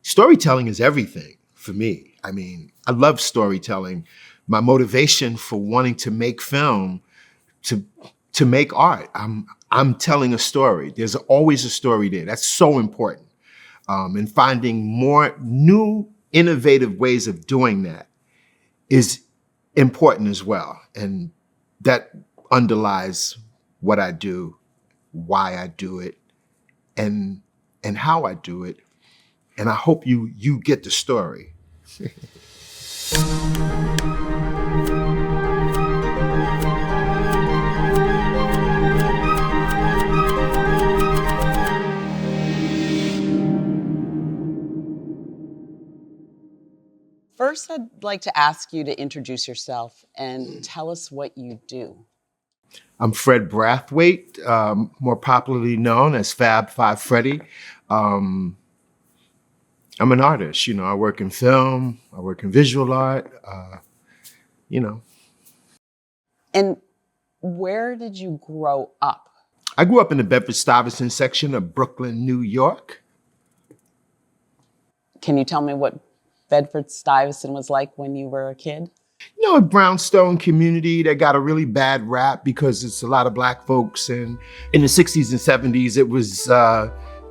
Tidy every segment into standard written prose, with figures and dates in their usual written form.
storytelling is everything for me. I mean, I love storytelling. My motivation for wanting to make film, to make art, I'm telling a story. There's always a story there. That's so important. And finding more new, innovative ways of doing that is important as well. And that underlies what I do, why I do it, and how I do it. And I hope you get the story. First, I'd like to ask you to introduce yourself and tell us what you do. I'm Fred Brathwaite, more popularly known as Fab Five Freddy. I'm an artist. You know, I work in film, I work in visual art, you know. And where did you grow up? I grew up in the Bedford-Stuyvesant section of Brooklyn, New York. Can you tell me what Bedford-Stuyvesant was like when you were a kid? You know, a brownstone community that got a really bad rap because it's a lot of Black folks. And in the 60s and 70s, it was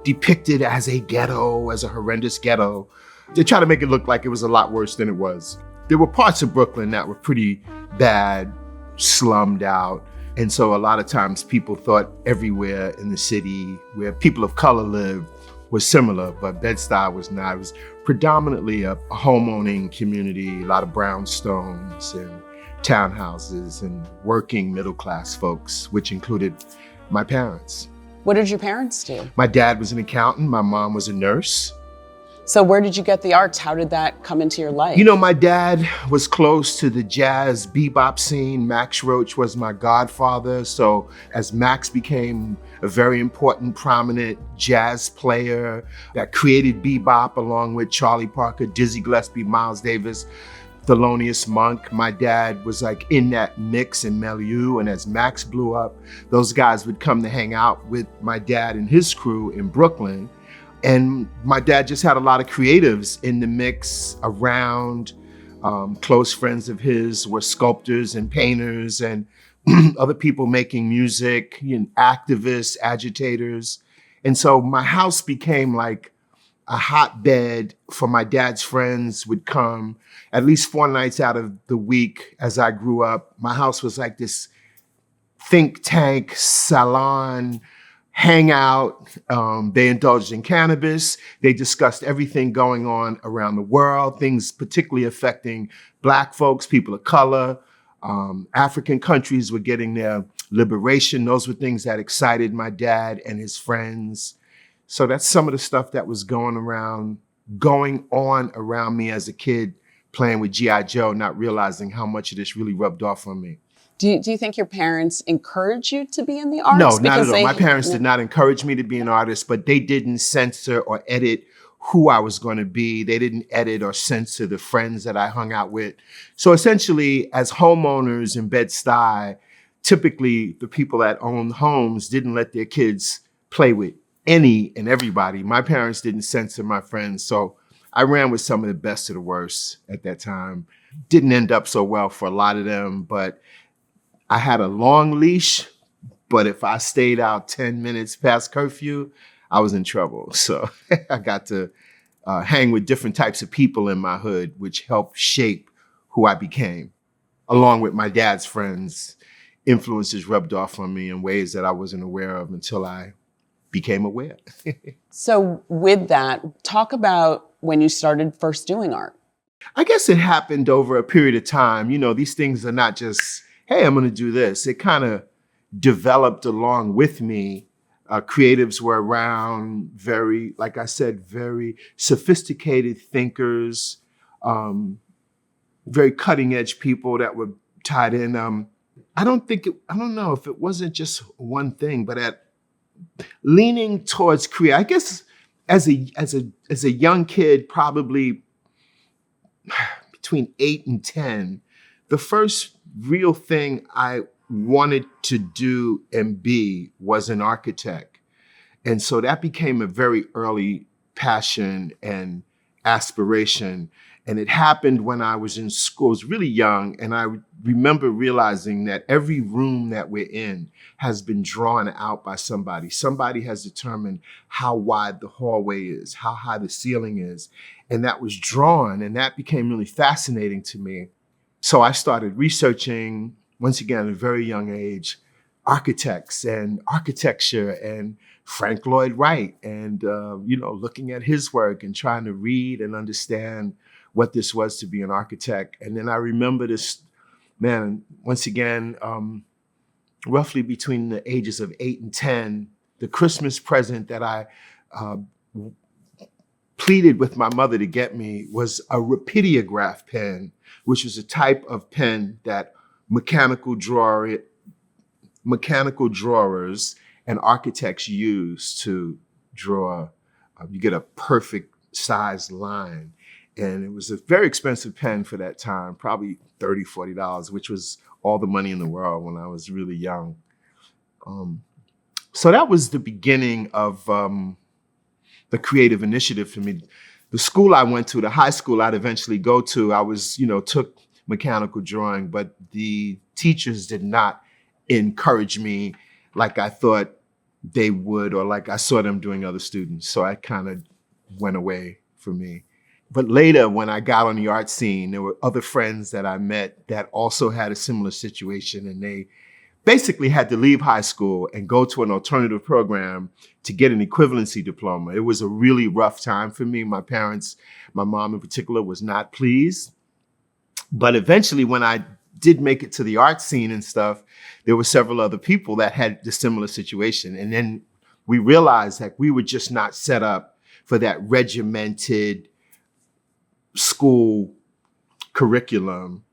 depicted as a ghetto, as a horrendous ghetto. They tried to make it look like it was a lot worse than it was. There were parts of Brooklyn that were pretty bad, slummed out. And so a lot of times people thought everywhere in the city where people of color lived was similar, but Bed-Stuy was not. It was predominantly a home-owning community, a lot of brownstones and townhouses and working middle-class folks, which included my parents. What did your parents do? My dad was an accountant. My mom was a nurse. So where did you get the arts? How did that come into your life? You know, my dad was close to the jazz bebop scene. Max Roach was my godfather. So as Max became a very important, prominent jazz player that created bebop along with Charlie Parker, Dizzy Gillespie, Miles Davis, Thelonious Monk, my dad was like in that mix and milieu. And as Max blew up, those guys would come to hang out with my dad and his crew in Brooklyn. And my dad just had a lot of creatives in the mix around. Close friends of his were sculptors and painters and other people making music, you know, activists, agitators. And so my house became like a hotbed for my dad's friends would come at least 4 nights out of the week as I grew up. My house was like this think tank, salon, hangout. They indulged in cannabis. They discussed everything going on around the world, things particularly affecting Black folks, people of color. African countries were getting their liberation. Those were things that excited my dad and his friends. So that's some of the stuff that was going on around me as a kid, playing with G.I. Joe, not realizing how much of this really rubbed off on me. Do you think your parents encouraged you to be in the arts? No, not at all. My parents did not encourage me to be an artist, but they didn't censor or edit who I was going to be. They didn't edit or censor the friends that I hung out with. So essentially, as homeowners in Bed-Stuy, typically the people that owned homes didn't let their kids play with any and everybody. My parents didn't censor my friends, so I ran with some of the best of the worst at that time. Didn't end up so well for a lot of them, but I had a long leash, but if I stayed out 10 minutes past curfew, I was in trouble. So I got to hang with different types of people in my hood, which helped shape who I became. Along with my dad's friends, influences rubbed off on me in ways that I wasn't aware of until I became aware. So with that, talk about when you started first doing art. I guess it happened over a period of time. You know, these things are not just, hey, I'm going to do this. It kind of developed along with me. Creatives were around, very, like I said, very sophisticated thinkers, very cutting edge people that were tied in. I don't know if it wasn't just one thing, but at leaning towards I guess as a young kid, probably between 8 and 10, the first real thing I wanted to do and be was an architect. And so that became a very early passion and aspiration. And it happened when I was in school. I was really young, and I remember realizing that every room that we're in has been drawn out by somebody. Somebody has determined how wide the hallway is, how high the ceiling is, and that was drawn, and that became really fascinating to me. So I started researching, once again, at a very young age, architects and architecture and Frank Lloyd Wright, and looking at his work and trying to read and understand what this was to be an architect. And then I remember this, man, once again, roughly between the ages of 8 and 10, the Christmas present that I pleaded with my mother to get me was a Rapidiograph pen, which was a type of pen that mechanical drawers and architects use to draw. You get a perfect sized line. And it was a very expensive pen for that time, probably $30, $40, which was all the money in the world when I was really young. So that was the beginning of the creative initiative for me. The school I went to, the high school I'd eventually go to, I was, took mechanical drawing, but the teachers did not encourage me like I thought they would, or like I saw them doing other students. So I kind of went away for me. But later, when I got on the art scene, there were other friends that I met that also had a similar situation, and they basically had to leave high school and go to an alternative program to get an equivalency diploma. It was a really rough time for me. My parents, my mom in particular, was not pleased. But eventually, when I did make it to the art scene and stuff, there were several other people that had the similar situation. And then we realized that we were just not set up for that regimented school curriculum,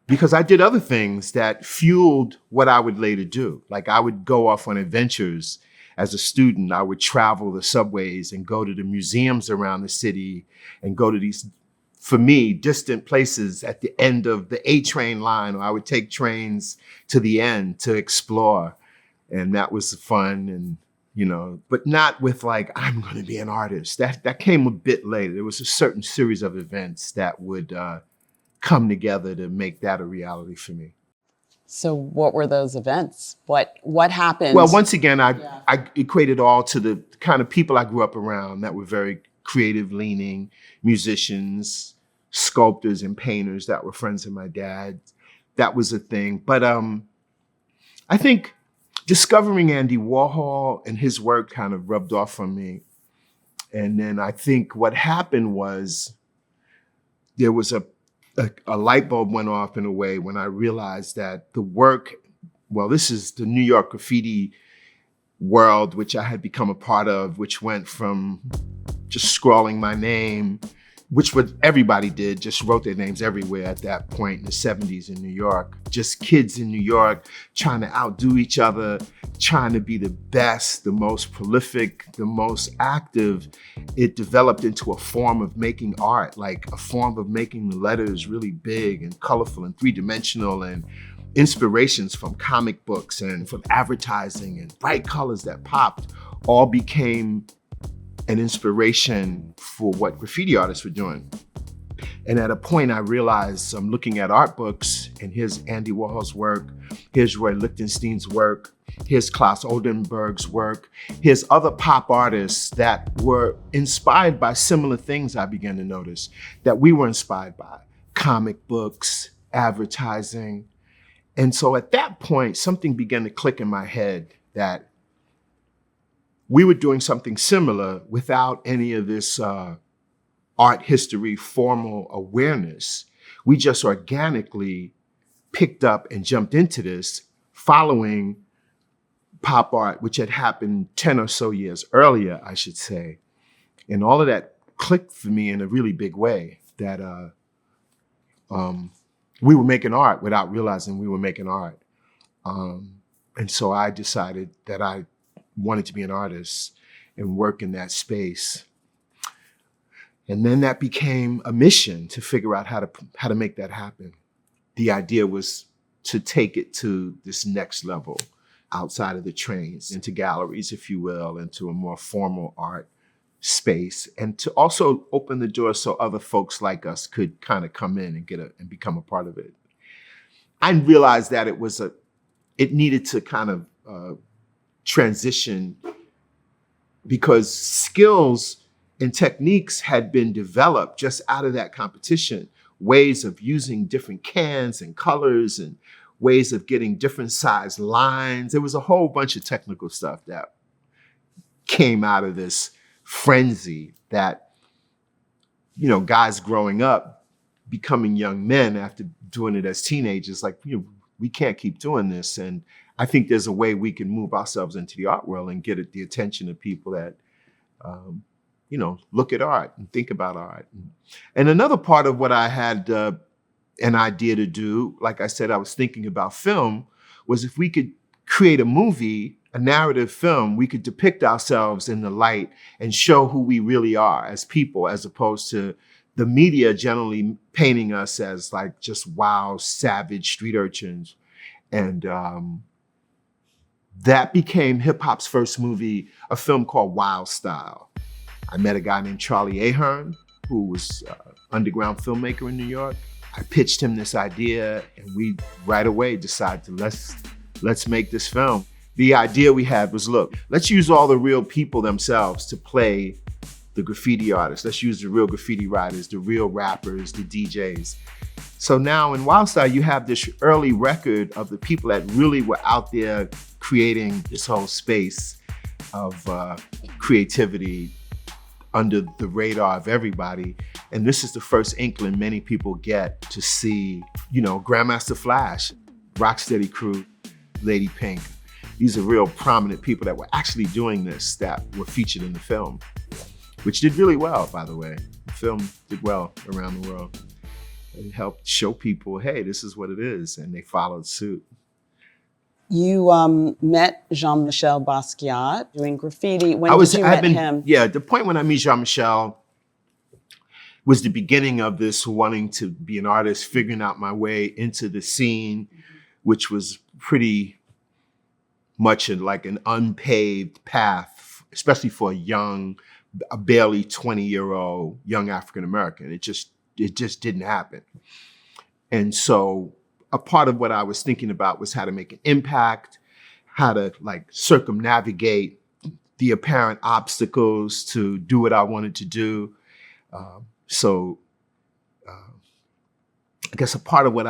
because I did other things that fueled what I would later do. Like I would go off on adventures as a student. I would travel the subways and go to the museums around the city and go to these, for me, distant places at the end of the A train line, or I would take trains to the end to explore. And that was fun. And but not with like, I'm going to be an artist. That came a bit later. There was a certain series of events that would come together to make that a reality for me. So what were those events? What happened? Well, once again, I equated all to the kind of people I grew up around that were very creative leaning, musicians, sculptors and painters that were friends of my dad. That was a thing. But I think discovering Andy Warhol and his work kind of rubbed off on me. And then I think what happened was there was a light bulb went off in a way when I realized that the work, well, this is the New York graffiti world, which I had become a part of, which went from just scrawling my name, which what everybody did, just wrote their names everywhere at that point in the 70s in New York. Just kids in New York trying to outdo each other, trying to be the best, the most prolific, the most active. It developed into a form of making art, like a form of making the letters really big and colorful and three-dimensional, and inspirations from comic books and from advertising and bright colors that popped all became an inspiration for what graffiti artists were doing. And at a point I realized I'm looking at art books, and here's Andy Warhol's work, here's Roy Lichtenstein's work, here's Klaus Oldenburg's work, here's other pop artists that were inspired by similar things I began to notice that we were inspired by. Comic books, advertising. And so at that point, something began to click in my head that we were doing something similar without any of this art history formal awareness. We just organically picked up and jumped into this following pop art, which had happened 10 or so years earlier, I should say. And all of that clicked for me in a really big way, that we were making art without realizing we were making art. And so I decided that I wanted to be an artist and work in that space. And then that became a mission to figure out how to make that happen. The idea was to take it to this next level outside of the trains, into galleries, if you will, into a more formal art space, and to also open the door so other folks like us could kind of come in and and become a part of it. I realized that it needed to kind of transition because skills and techniques had been developed just out of that competition, ways of using different cans and colors and ways of getting different size lines. There was a whole bunch of technical stuff that came out of this frenzy that, guys growing up, becoming young men after doing it as teenagers, like, we can't keep doing this. And I think there's a way we can move ourselves into the art world and get the attention of people that, look at art and think about art. And another part of what I had an idea to do, like I said, I was thinking about film, was if we could create a movie, a narrative film, we could depict ourselves in the light and show who we really are as people, as opposed to the media generally painting us as like just wild, savage street urchins. And that became hip hop's first movie, a film called Wild Style. I met a guy named Charlie Ahern, who was an underground filmmaker in New York. I pitched him this idea, and we right away decided to let's make this film. The idea we had was, look, let's use all the real people themselves to play the graffiti artists. Let's use the real graffiti writers, the real rappers, the DJs. So now in Wild Style, you have this early record of the people that really were out there creating this whole space of creativity under the radar of everybody. And this is the first inkling many people get to see, Grandmaster Flash, Rocksteady Crew, Lady Pink. These are real prominent people that were actually doing this that were featured in the film, which did really well, by the way. The film did well around the world. It helped show people, hey, this is what it is, and they followed suit. You met Jean-Michel Basquiat doing graffiti. When did you meet him? Yeah, the point when I meet Jean-Michel was the beginning of this wanting to be an artist, figuring out my way into the scene, which was pretty much like an unpaved path, especially for a barely 20-year-old young African-American. It just didn't happen. And so a part of what I was thinking about was how to make an impact, how to like circumnavigate the apparent obstacles to do what I wanted to do. So I guess a part of what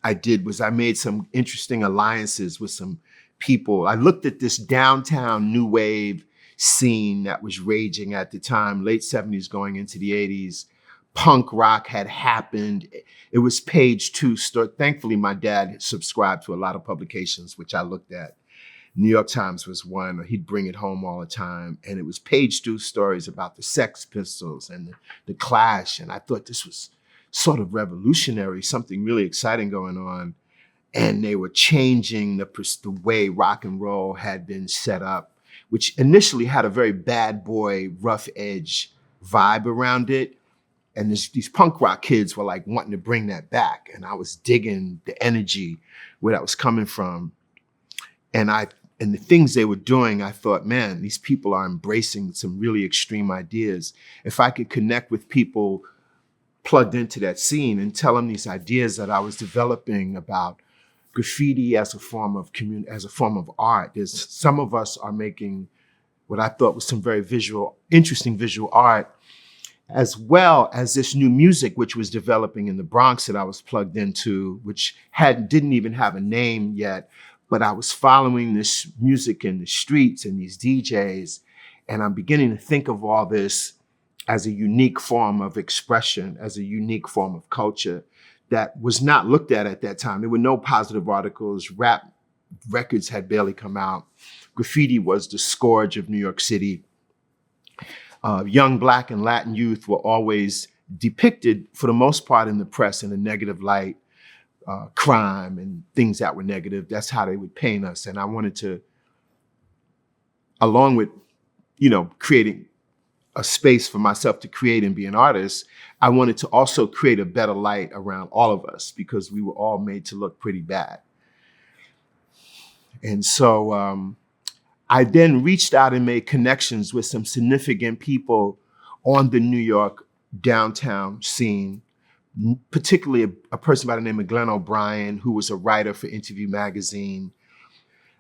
I did was I made some interesting alliances with some people. I looked at this downtown new wave scene that was raging at the time, late 70s going into the 80s. Punk rock had happened. It was page two. Thankfully, my dad subscribed to a lot of publications, which I looked at. New York Times was one. He'd bring it home all the time. And it was page two stories about the Sex Pistols and the Clash. And I thought this was sort of revolutionary, something really exciting going on. And they were changing the way rock and roll had been set up, which initially had a very bad boy, rough edge vibe around it. And these punk rock kids were like wanting to bring that back. And I was digging the energy where that was coming from. And the things they were doing, I thought, man, these people are embracing some really extreme ideas. If I could connect with people plugged into that scene and tell them these ideas that I was developing about graffiti as a form of art. Some of us are making what I thought was some very interesting visual art, as well as this new music, which was developing in the Bronx that I was plugged into, which didn't even have a name yet, but I was following this music in the streets and these DJs, and I'm beginning to think of all this as a unique form of expression, as a unique form of culture that was not looked at that time. There were no positive articles. Rap records had barely come out. Graffiti was the scourge of New York City. Young Black and Latin youth were always depicted, for the most part in the press, in a negative light, crime and things that were negative. That's how they would paint us. And I wanted to, along with, creating a space for myself to create and be an artist, I wanted to also create a better light around all of us because we were all made to look pretty bad. And so I then reached out and made connections with some significant people on the New York downtown scene, particularly a person by the name of Glenn O'Brien, who was a writer for Interview Magazine.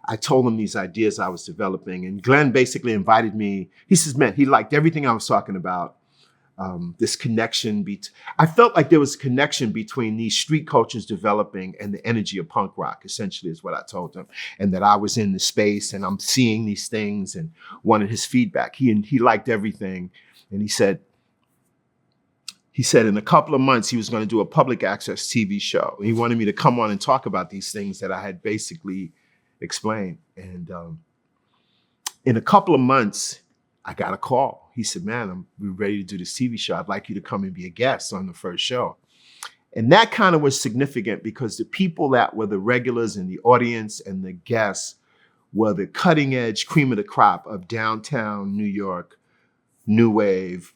I told him these ideas I was developing, and Glenn basically invited me. He says, man, he liked everything I was talking about. This connection. I felt like there was a connection between these street cultures developing and the energy of punk rock, essentially, is what I told him. And that I was in the space and I'm seeing these things and wanted his feedback. He liked everything. And he said in a couple of months, he was going to do a public access TV show. He wanted me to come on and talk about these things that I had basically explained. And in a couple of months, I got a call. He said, man, we're ready to do this TV show. I'd like you to come and be a guest on the first show. And that kind of was significant because the people that were the regulars in the audience and the guests were the cutting edge cream of the crop of downtown New York, new wave,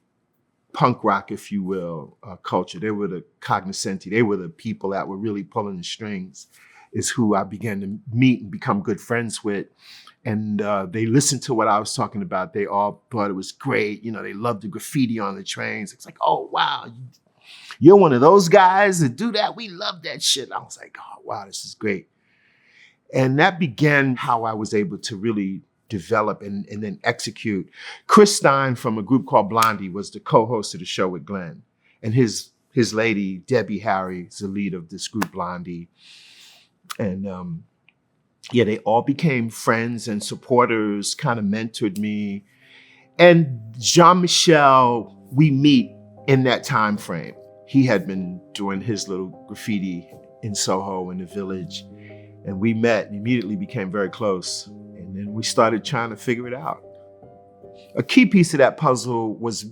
punk rock, if you will, culture. They were the cognoscenti. They were the people that were really pulling the strings, is who I began to meet and become good friends with. And they listened to what I was talking about. They all thought it was great. You know, they loved the graffiti on the trains. It's like, oh, wow, you're one of those guys that do that? We love that shit. I was like, oh, wow, this is great. And that began how I was able to really develop and then execute. Chris Stein from a group called Blondie was the co-host of the show with Glenn. And his lady, Debbie Harry, is the lead of this group, Blondie. And yeah, they all became friends and supporters, kind of mentored me. And Jean-Michel, we meet in that time frame. He had been doing his little graffiti in Soho in the Village. And we met and immediately became very close. And then we started trying to figure it out. A key piece of that puzzle was,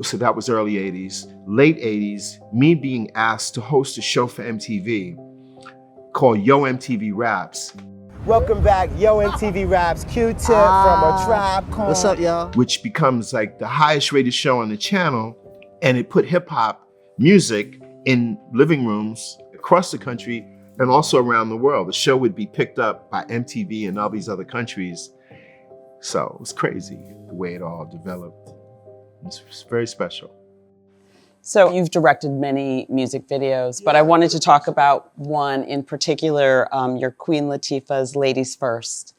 so that was early 80s, late 80s, me being asked to host a show for MTV called Yo MTV Raps. Welcome back, Yo MTV Raps, Q-Tip from A Tribe Called. What's up, y'all? Which becomes like the highest rated show on the channel. And it put hip hop music in living rooms across the country and also around the world. The show would be picked up by MTV and all these other countries. So it was crazy the way it all developed. It's very special. So you've directed many music videos, but I wanted to talk about one in particular, your Queen Latifah's Ladies First.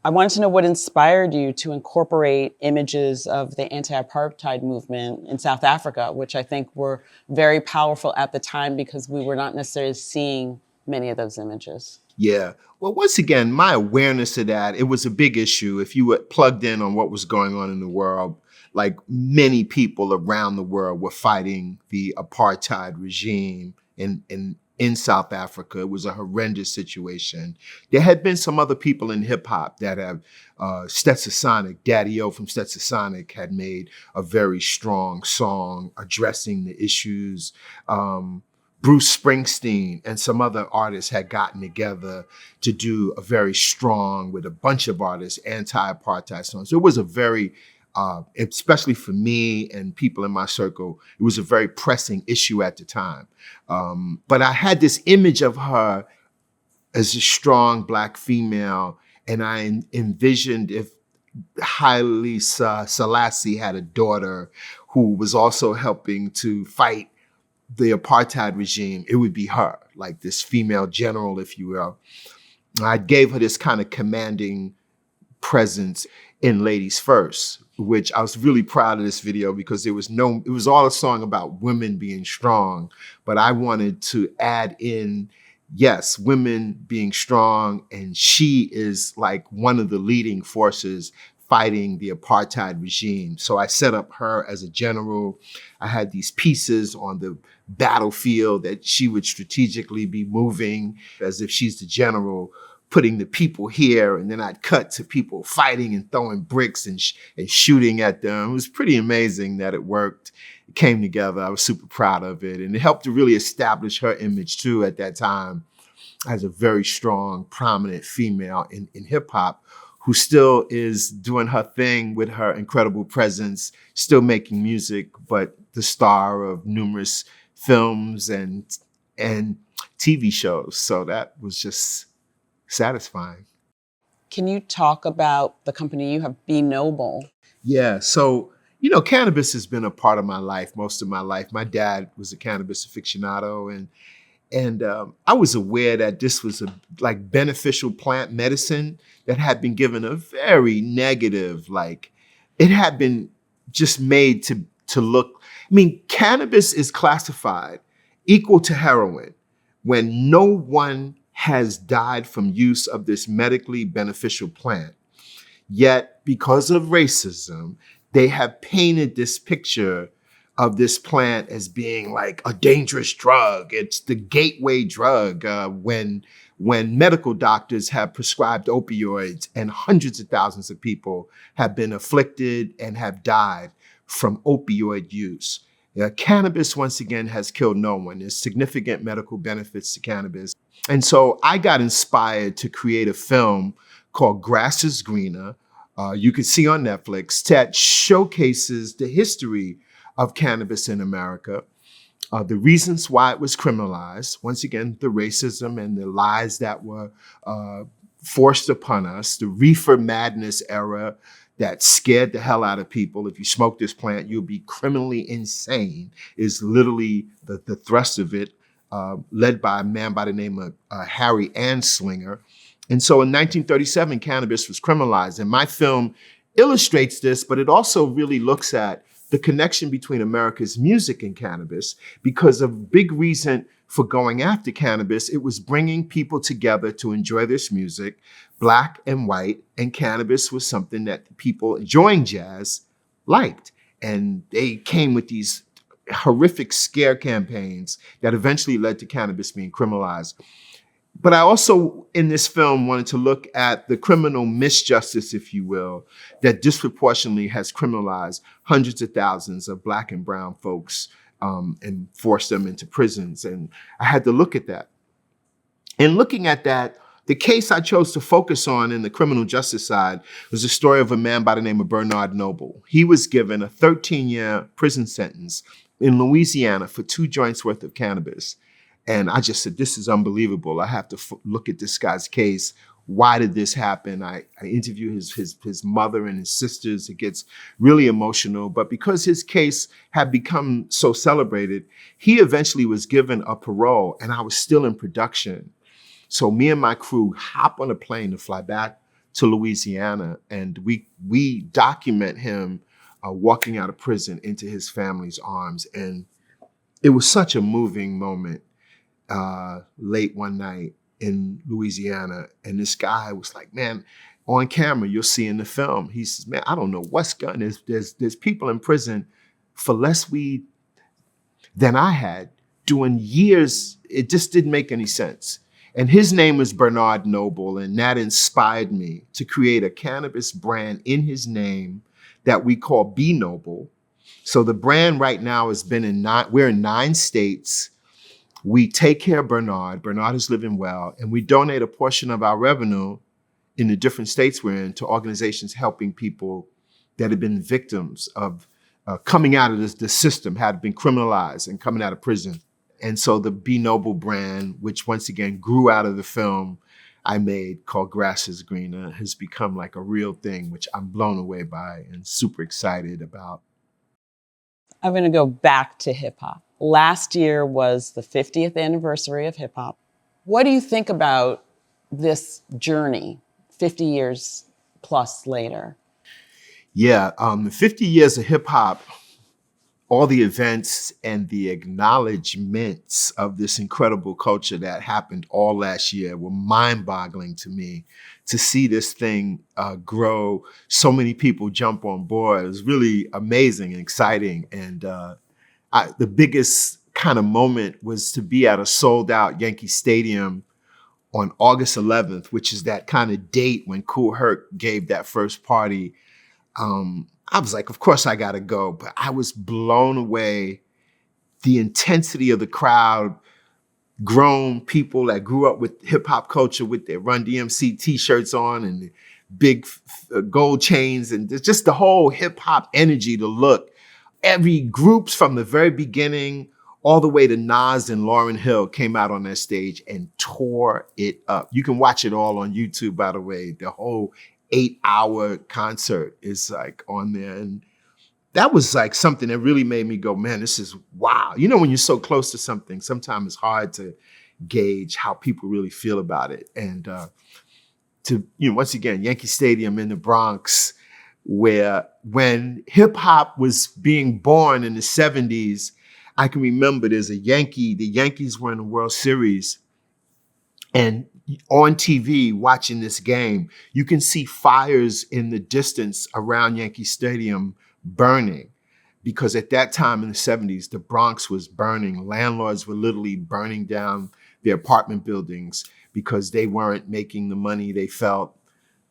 I wanted to know what inspired you to incorporate images of the anti-apartheid movement in South Africa, which I think were very powerful at the time because we were not necessarily seeing many of those images. Yeah. Well, once again, my awareness of that, it was a big issue. If you were plugged in on what was going on in the world, like many people around the world were fighting the apartheid regime in South Africa. It was a horrendous situation. There had been some other people in hip hop that have, Stetsasonic, Daddy-O from Stetsasonic had made a very strong song addressing the issues. Bruce Springsteen and some other artists had gotten together to do a very strong, with a bunch of artists, anti-apartheid song. So it was a very, especially for me and people in my circle, it was a very pressing issue at the time. But I had this image of her as a strong Black female, and I envisioned if Haile Selassie had a daughter who was also helping to fight the apartheid regime, it would be her, like this female general, if you will. I gave her this kind of commanding presence in Ladies First, which I was really proud of this video because it was all a song about women being strong, but I wanted to add in, yes, women being strong, and she is like one of the leading forces fighting the apartheid regime. So I set up her as a general. I had these pieces on the battlefield that she would strategically be moving as if she's the general, putting the people here, and then I'd cut to people fighting and throwing bricks and shooting at them. It was pretty amazing that it worked. It came together. I was super proud of it. And it helped to really establish her image too at that time as a very strong, prominent female in hip hop, who still is doing her thing with her incredible presence, still making music, but the star of numerous films and TV shows. So that was just satisfying. Can you talk about the company you have, Be Noble? Yeah. So, cannabis has been a part of my life, most of my life. My dad was a cannabis aficionado, and I was aware that this was a like beneficial plant medicine that had been given a very negative, like it had been just made to look. I mean, cannabis is classified equal to heroin when no one has died from use of this medically beneficial plant. Yet, because of racism, they have painted this picture of this plant as being like a dangerous drug. It's the gateway drug when medical doctors have prescribed opioids and hundreds of thousands of people have been afflicted and have died from opioid use. Cannabis, once again, has killed no one. There's significant medical benefits to cannabis. And so I got inspired to create a film called Grass is Greener. You can see on Netflix that showcases the history of cannabis in America, the reasons why it was criminalized, once again, the racism and the lies that were forced upon us, the reefer madness era that scared the hell out of people. If you smoke this plant, you'll be criminally insane, is literally the thrust of it, led by a man by the name of Harry Anslinger. And so in 1937, cannabis was criminalized. And my film illustrates this, but it also really looks at the connection between America's music and cannabis, because a big reason for going after cannabis, it was bringing people together to enjoy this music, black and white, and cannabis was something that the people enjoying jazz liked. And they came with these horrific scare campaigns that eventually led to cannabis being criminalized. But I also, in this film, wanted to look at the criminal misjustice, if you will, that disproportionately has criminalized hundreds of thousands of Black and brown folks and forced them into prisons. And I had to look at that. And looking at that, the case I chose to focus on in the criminal justice side was the story of a man by the name of Bernard Noble. He was given a 13-year prison sentence in Louisiana for 2 joints worth of cannabis. And I just said, this is unbelievable. I have to look at this guy's case. Why did this happen? I interview his mother and his sisters. It gets really emotional. But because his case had become so celebrated, he eventually was given a parole, and I was still in production. So me and my crew hop on a plane to fly back to Louisiana, and we document him walking out of prison into his family's arms. And it was such a moving moment. Late one night in Louisiana, and this guy was like, man, on camera, you'll see in the film, he says, man, I don't know what's going on. There's people in prison for less weed than I had doing years. It just didn't make any sense. And his name is Bernard Noble, and that inspired me to create a cannabis brand in his name that we call Be Noble. So the brand right now has been we're in 9 states. We take care of Bernard. Bernard is living well, and we donate a portion of our revenue in the different states we're in to organizations helping people that have been victims of coming out of the system, had been criminalized and coming out of prison. And so the Be Noble brand, which once again grew out of the film I made called Grass is Greener, has become like a real thing, which I'm blown away by and super excited about. I'm going to go back to hip hop. Last year was the 50th anniversary of hip hop. What do you think about this journey 50 years plus later? Yeah, 50 years of hip hop, all the events and the acknowledgements of this incredible culture that happened all last year were mind-boggling to me. To see this thing grow, so many people jump on board, it was really amazing and exciting. And the biggest kind of moment was to be at a sold-out Yankee Stadium on August 11th, which is that kind of date when Kool Herc gave that first party. I was like, of course I gotta go, but I was blown away. The intensity of the crowd, grown people that grew up with hip hop culture with their Run DMC t-shirts on and the big gold chains, and just the whole hip hop energy, to look. Every groups from the very beginning all the way to Nas and Lauryn Hill came out on that stage and tore it up. You can watch it all on YouTube, by the way. The whole 8-hour concert is like on there. And that was like something that really made me go, man, this is wow. You know, when you're so close to something, sometimes it's hard to gauge how people really feel about it. And once again, Yankee Stadium in the Bronx, where when hip hop was being born in the 70s, I can remember the Yankees were in the World Series, and on TV watching this game, you can see fires in the distance around Yankee Stadium burning, because at that time in the 70s, the Bronx was burning. Landlords were literally burning down their apartment buildings because they weren't making the money they felt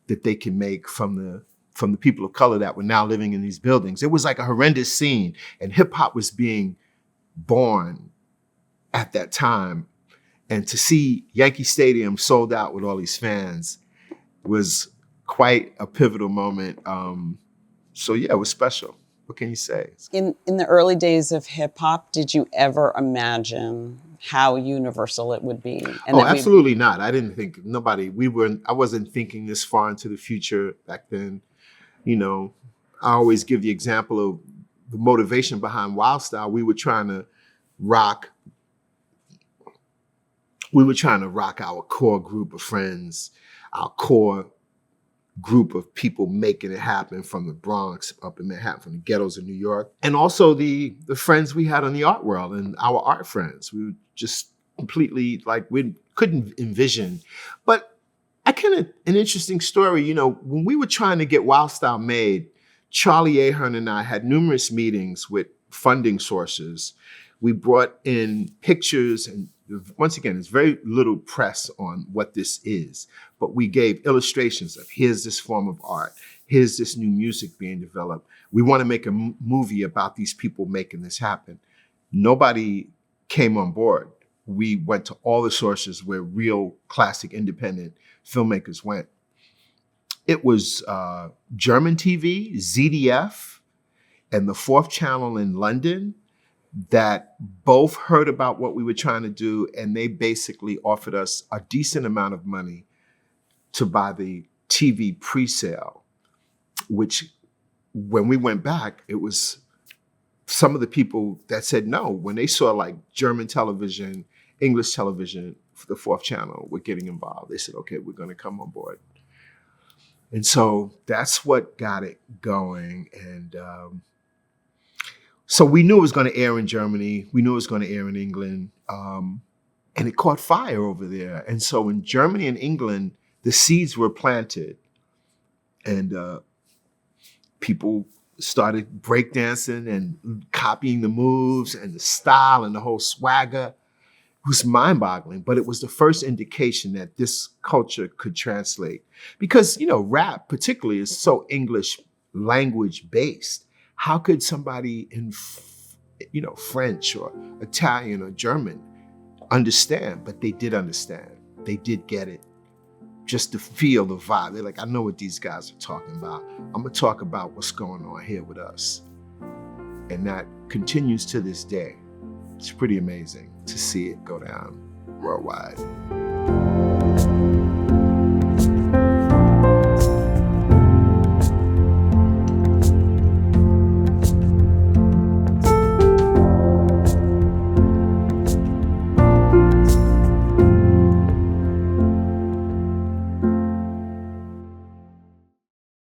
that they could make from the people of color that were now living in these buildings. It was like a horrendous scene, and hip hop was being born at that time. And to see Yankee Stadium sold out with all these fans was quite a pivotal moment. So yeah, it was special. What can you say? In the early days of hip hop, did you ever imagine how universal it would be? And absolutely not. I didn't think I wasn't thinking this far into the future back then. You know, I always give the example of the motivation behind Wild Style. We were trying to rock our core group of friends, our core group of people making it happen from the Bronx up in Manhattan, from the ghettos of New York, and also the friends we had in the art world and our art friends. We were just completely we couldn't envision. But an interesting story, you know, when we were trying to get Wild Style made, Charlie Ahern and I had numerous meetings with funding sources. We brought in pictures, and once again, there's very little press on what this is, but we gave illustrations of here's this form of art, here's this new music being developed. We want to make a movie about these people making this happen. Nobody came on board. We went to all the sources where real classic independent filmmakers went. It was German TV, ZDF, and the Fourth Channel in London that both heard about what we were trying to do, and they basically offered us a decent amount of money to buy the TV pre-sale, which when we went back, it was some of the people that said no. When they saw like German television, English television, for the Fourth Channel were getting involved, they said, okay, we're going to come on board. And so that's what got it going. And so we knew it was going to air in Germany. We knew it was going to air in England. And it caught fire over there. And so in Germany and England, the seeds were planted. And people started breakdancing and copying the moves and the style and the whole swagger. It was mind-boggling, but it was the first indication that this culture could translate. Because, you know, rap particularly is so English language based. How could somebody in, French or Italian or German understand? But they did understand. They did get it. Just to feel the vibe. They're like, I know what these guys are talking about. I'm gonna talk about what's going on here with us. And that continues to this day. It's pretty amazing to see it go down worldwide.